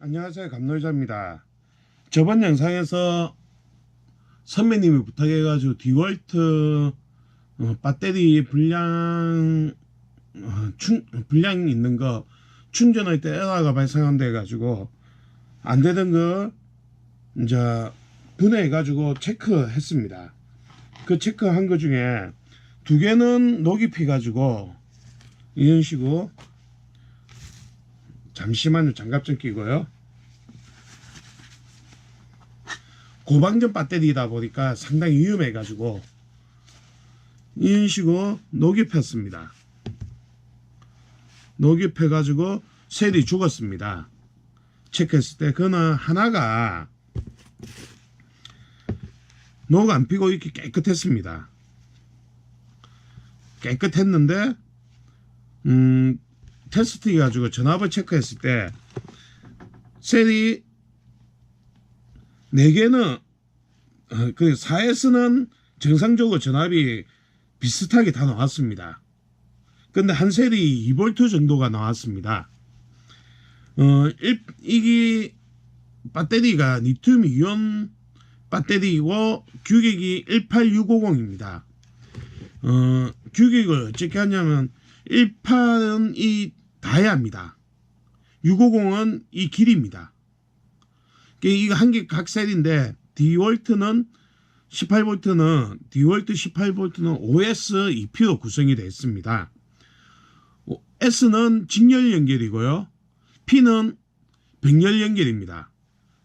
안녕하세요, 감놀자입니다. 저번 영상에서 선배님이 부탁해가지고 디월트 배터리 불량 있는 거 충전할 때 에러가 발생한다 해가지고 안 되던 거 이제 분해해가지고 체크했습니다. 그 체크한 거 중에 두 개는 녹이 피가지고 이런 식으로, 잠시만요, 장갑 좀 끼고요. 고방전 배터리다 보니까 상당히 위험해 가지고 이런 식으로 녹이 폈습니다. 녹이 펴 가지고 셀이 죽었습니다. 체크했을 때 그는 하나가 녹 안 피고 이렇게 깨끗했습니다. 깨끗했는데 테스트 해가지고 전압을 체크했을 때 셀이 4개는 그 4S는 정상적으로 전압이 비슷하게 다 나왔습니다. 근데 한 셀이 2V 정도가 나왔습니다. 이게 배터리가 리튬 이온 배터리이고 규격이 18650입니다. 규격을 어떻게 하냐면 18은 이 다이아입니다. 650은 이 길이입니다. 이거 한 개 각 셀인데 디월트는 18V는 디월트 18V는 OS EP로 구성이 되어 있습니다. S는 직렬 연결이고요. P는 백렬 연결입니다.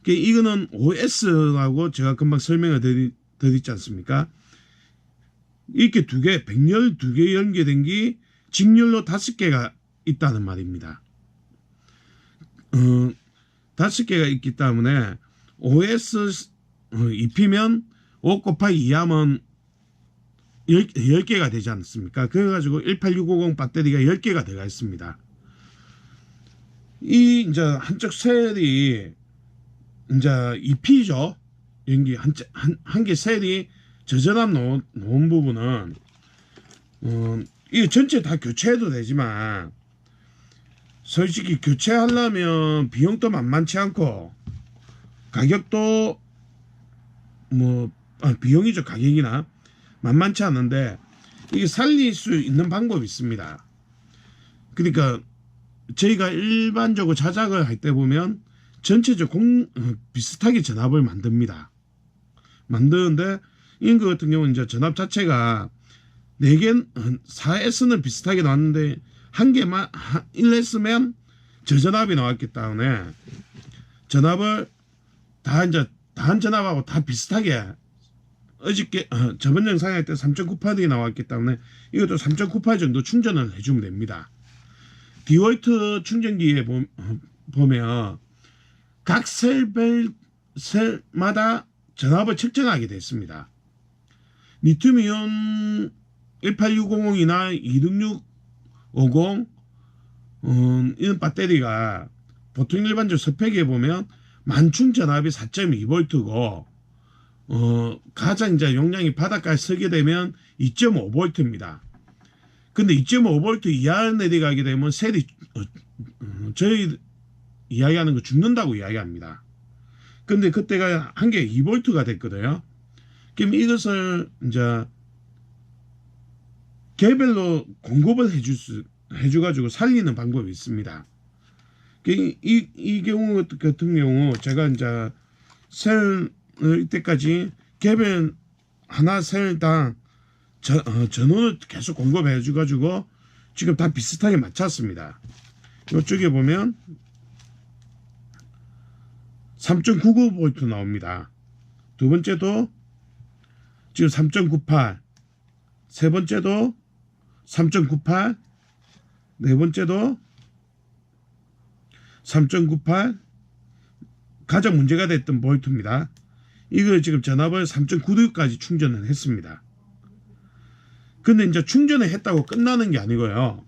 이거는 OS라고 제가 금방 설명을 드렸지 않습니까? 이렇게 두 개, 백렬 두 개 연결된 게 직렬로 5개가 있다는 말입니다. 5개가 있기 때문에 OS 입히면 5 곱하기 2하면 10개가 되지 않습니까? 그래가지고 18650 배터리가 10개가 들어가 있습니다. 이 이제 한쪽 셀이 이제 입히죠. 연기 한 개 셀이 저전압 놓은 부분은 이 전체 다 교체해도 되지만 솔직히 교체하려면 비용도 만만치 않고 가격도 비용이죠. 가격이나 만만치 않은데 이게 살릴 수 있는 방법이 있습니다. 그러니까 저희가 일반적으로 자작을 할 때 보면 전체적으로 비슷하게 전압을 만드는데 이거 같은 경우는 이제 전압 자체가 4개 4S는 비슷하게 나왔는데 한 개만 1S면 저전압이 나왔기 때문에 전압을 다한 전압하고 다 비슷하게 어저께 저번 영상에 할 때 3.98이 나왔기 때문에 이것도 3.98 정도 충전을 해주면 됩니다. 디월트 충전기에 보면 각 셀마다 전압을 측정하게 됐습니다. 리튬이온 18600이나 26650 이런 배터리가 보통 일반적으로 스펙에 보면 만충 전압이 4.2V고 가장 이제 용량이 바닥까지 서게 되면 2.5V입니다. 근데 2.5V 이하 내려가게 되면 셀이 저희 이야기하는 거 죽는다고 이야기합니다. 근데 그때가 한 개 2V가 됐거든요. 그럼 이것을 이제 개별로 공급을 해줘가지고 살리는 방법이 있습니다. 이 경우 같은 경우 제가 이제 셀을 이때까지 개별 하나 셀당 전원을 계속 공급해줘가지고 지금 다 비슷하게 맞췄습니다. 이쪽에 보면 3.99V 나옵니다. 두 번째도 지금 3.98, 세 번째도 3.98, 네 번째도 3.98, 가장 문제가 됐던 볼트입니다. 이걸 지금 전압을 3.96까지 충전을 했습니다. 근데 이제 충전을 했다고 끝나는 게 아니고요.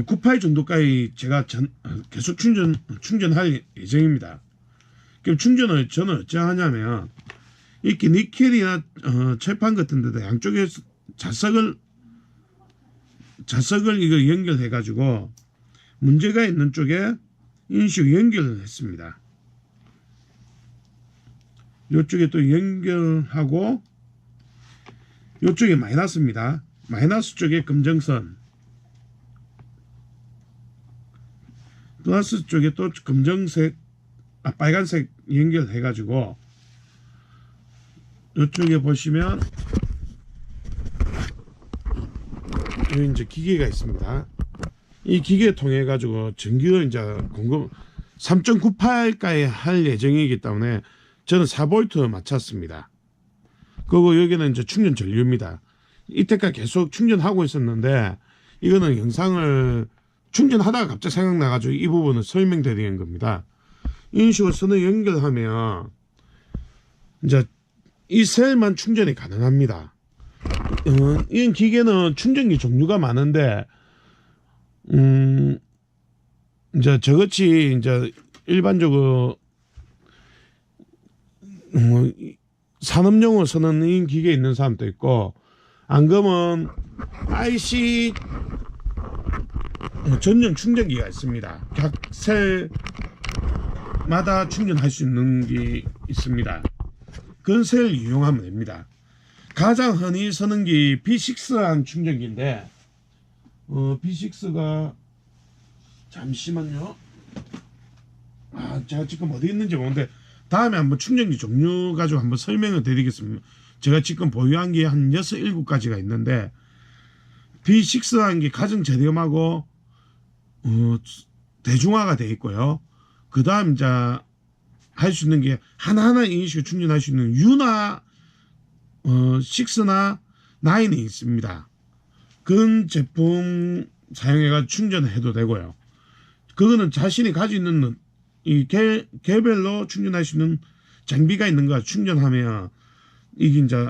98 정도까지 제가 계속 충전할 예정입니다. 그럼 충전을 저는 어찌 하냐면 이렇게 니켈이나 철판 같은 데다 양쪽에 자석을 이거 연결해 가지고 문제가 있는 쪽에 이런 식으로 연결을 했습니다. 이쪽에 또 연결하고 이쪽에 마이너스입니다. 마이너스 쪽에 검정선, 플러스 쪽에 또 검정색, 빨간색 연결해 가지고 이쪽에 보시면 여기 이제 기계가 있습니다. 이 기계 통해 가지고 전기를 이제 공급 3.98까지 할 예정이기 때문에 저는 4V 맞췄습니다. 그리고 여기는 이제 충전 전류입니다. 이때까지 계속 충전하고 있었는데 이거는 영상을 충전하다가 갑자기 생각나가지고 이 부분을 설명드리는 겁니다. 이런 식으로 선을 연결하면 이제 이 셀만 충전이 가능합니다. 이 기계는 충전기 종류가 많은데 이제 저같이 이제 일반적으로 산업용으로 쓰는 이 기계 있는 사람도 있고, 안 그러면 IC 전용 충전기가 있습니다. 각 셀마다 충전할 수 있는 게 있습니다. 그런 셀을 이용하면 됩니다. 가장 흔히 쓰는 게 B6한 충전기인데 B6가 잠시만요. 제가 지금 어디 있는지 모르는데 다음에 한번 충전기 종류 가지고 한번 설명을 드리겠습니다. 제가 지금 보유한 게 한 6, 7가지가 있는데 B6한 게 가장 저렴하고 대중화가 되어 있고요. 그 다음 이제 할 수 있는 게 하나하나 인식을 충전할 수 있는 U나 6나 9이 있습니다. 그런 제품 사용해가 충전해도 되고요. 그거는 자신이 가지고 있는 이 개별로 충전할 수 있는 장비가 있는 거 충전하면 이게 이제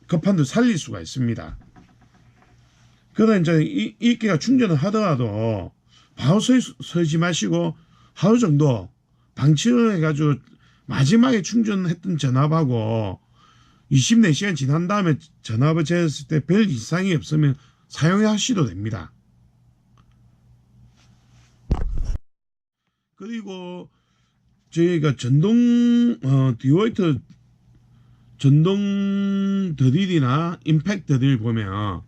급한데 살릴 수가 있습니다. 그러다 이제 이끼가 충전을 하더라도 바로 서지 마시고 하루 정도 방치를 해가지고 마지막에 충전했던 전압하고 24시간 지난 다음에 전압을 재었을 때 별 이상이 없으면 사용하셔도 됩니다. 그리고 저희가 전동 디오이트 전동 드릴이나 임팩트 드릴 보면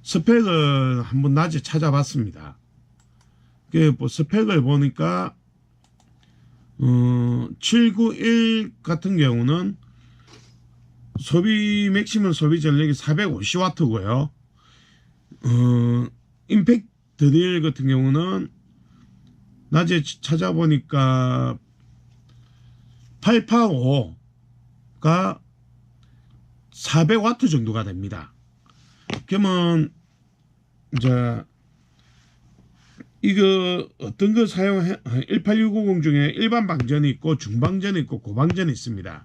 스펙을 한번 낮에 찾아봤습니다. 그 스펙을 보니까 791 같은 경우는 맥시멈 소비 전력이 450W고요. 임팩트 드릴 같은 경우는 낮에 찾아보니까 885가 400W 정도가 됩니다. 그러면 이제 이거 어떤 거 사용해 18650 중에 일반 방전이 있고 중방전이 있고 고방전이 있습니다.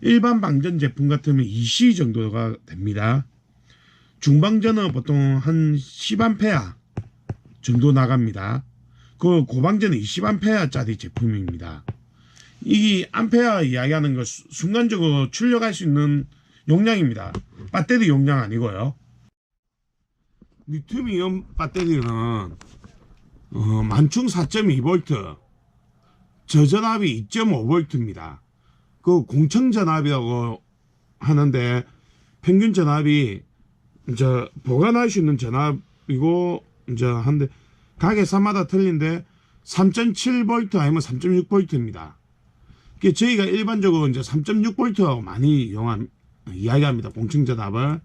일반 방전 제품 같으면 2C 정도가 됩니다. 중방전은 보통 한 10A 정도 나갑니다. 그 고방전은 20A짜리 제품입니다. 이 암페어 이야기하는 거 순간적으로 출력할 수 있는 용량입니다. 배터리 용량 아니고요. 리튬이온 배터리는 만충 4.2V, 저전압이 2.5V입니다. 그 공청 전압이라고 하는데 평균 전압이 이제 보관할 수 있는 전압이고 이제 한데 가게사마다 틀린데 3.7V 아니면 3.6V입니다. 저희가 일반적으로 이제 3.6V라고 많이 이야기합니다. 공청 전압을.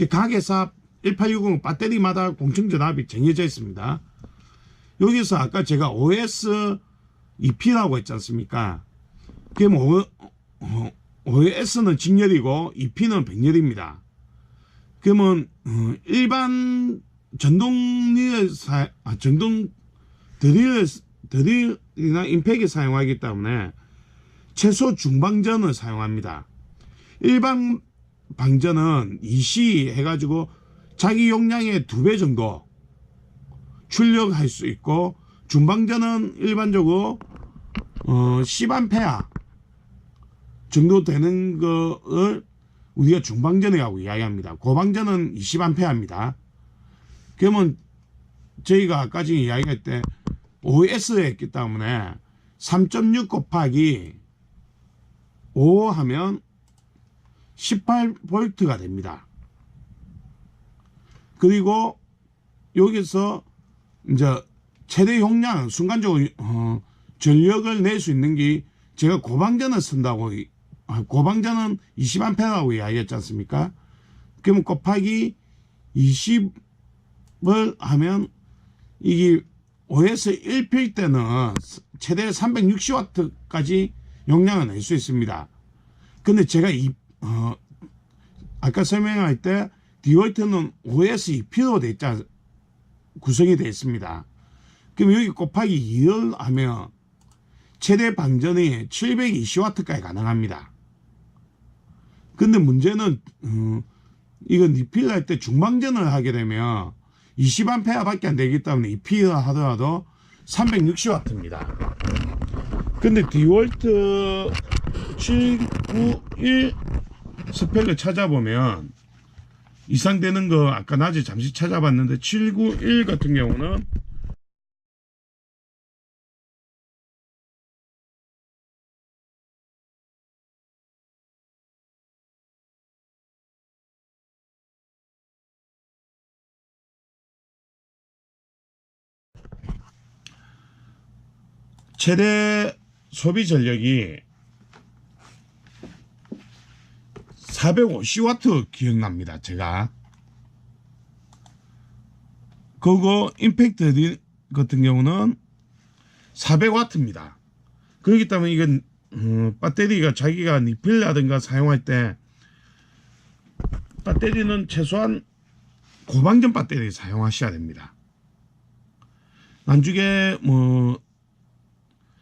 가게사 1860 배터리마다 공청 전압이 정해져 있습니다. 여기서 아까 제가 OS EP라고 했지 않습니까? 그럼 OS는 직렬이고 EP는 백렬입니다. 그러면 일반 전동 드릴이나 임팩을 사용하기 때문에 최소 중방전을 사용합니다. 일반 방전은 2C 해가지고 자기 용량의 2배 정도 출력할 수 있고, 중방전은 일반적으로 10A 정도 되는 거를 우리가 중방전이라고 이야기합니다. 고방전은 20A입니다. 그러면 저희가 아까 전에 이야기할 때 OS에 했기 때문에 3.6 곱하기 5 하면 18V가 됩니다. 그리고 여기서 이제 최대 용량 순간적으로 전력을 낼 수 있는 게 제가 고방전을 쓴다고 고방전은 20A라고 이야기했지 않습니까? 그러면 곱하기 20을 하면 이게 OS 1필 때는 최대 360W까지 용량을 낼 수 있습니다. 근데 제가 아까 설명할 때 디월트는 OS 2P로 구성이 되어 있습니다. 그럼 여기 곱하기 2를 하면 최대 방전이 720W까지 가능합니다. 근데 문제는 이건 리필 할 때 중방전을 하게 되면 20A 밖에 안 되기 때문에 리필을 하더라도 360W입니다. 근데 디월트 791 스펙을 찾아보면 이상 되는 거 아까 낮에 잠시 찾아봤는데 791 같은 경우는 최대 소비 전력이 450W 기억납니다. 제가 그거 임팩트 같은 경우는 400W입니다. 그렇기 때문에 이건 배터리가 자기가 리필라든가 사용할 때 배터리는 최소한 고방전 배터리 사용하셔야 됩니다. 나중에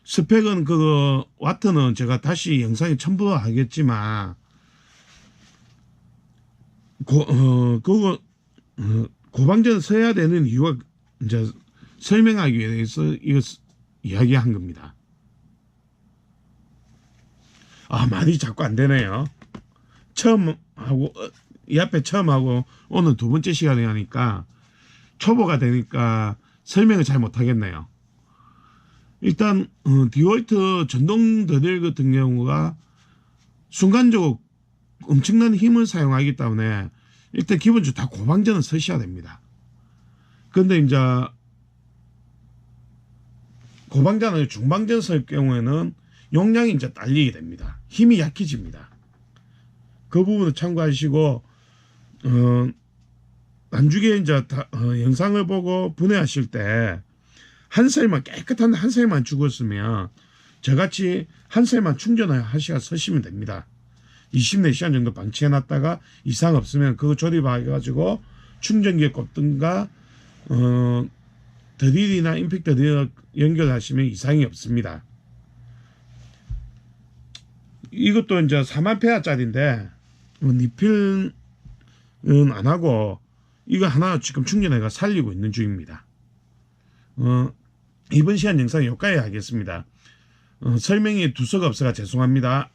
스펙은 와트는 제가 다시 영상에 첨부 하겠지만 고방전 써야 되는 이유가 이제 설명하기 위해서 이거 이야기한 겁니다. 말이 자꾸 안 되네요. 이 앞에 처음 하고 오늘 두 번째 시간에 하니까 초보가 되니까 설명을 잘 못하겠네요. 일단 디월트 전동 드릴 같은 경우가 순간적으로 엄청난 힘을 사용하기 때문에 일단 기본적으로 다 고방전을 쓰셔야 됩니다. 근데 이제 고방전을 중방전 쓸 경우에는 용량이 이제 딸리게 됩니다. 힘이 약해집니다. 그 부분을 참고하시고 나중에 이제 영상을 보고 분해하실 때 한 셀만 깨끗한 한 셀만 죽었으면 저같이 한 셀만 충전을 하시고 쓰시면 됩니다. 24시간 정도 방치해 놨다가 이상 없으면 그거 조립해 가지고 충전기에 꽂든가 드릴이나 임팩트 드릴 연결하시면 이상이 없습니다. 이것도 이제 4만 짜리인데 리필은 안 하고 이거 하나 지금 충전해가 살리고 있는 중입니다. 이번 시간 영상 여기까지 하겠습니다. 설명이 두서가 없어가 죄송합니다.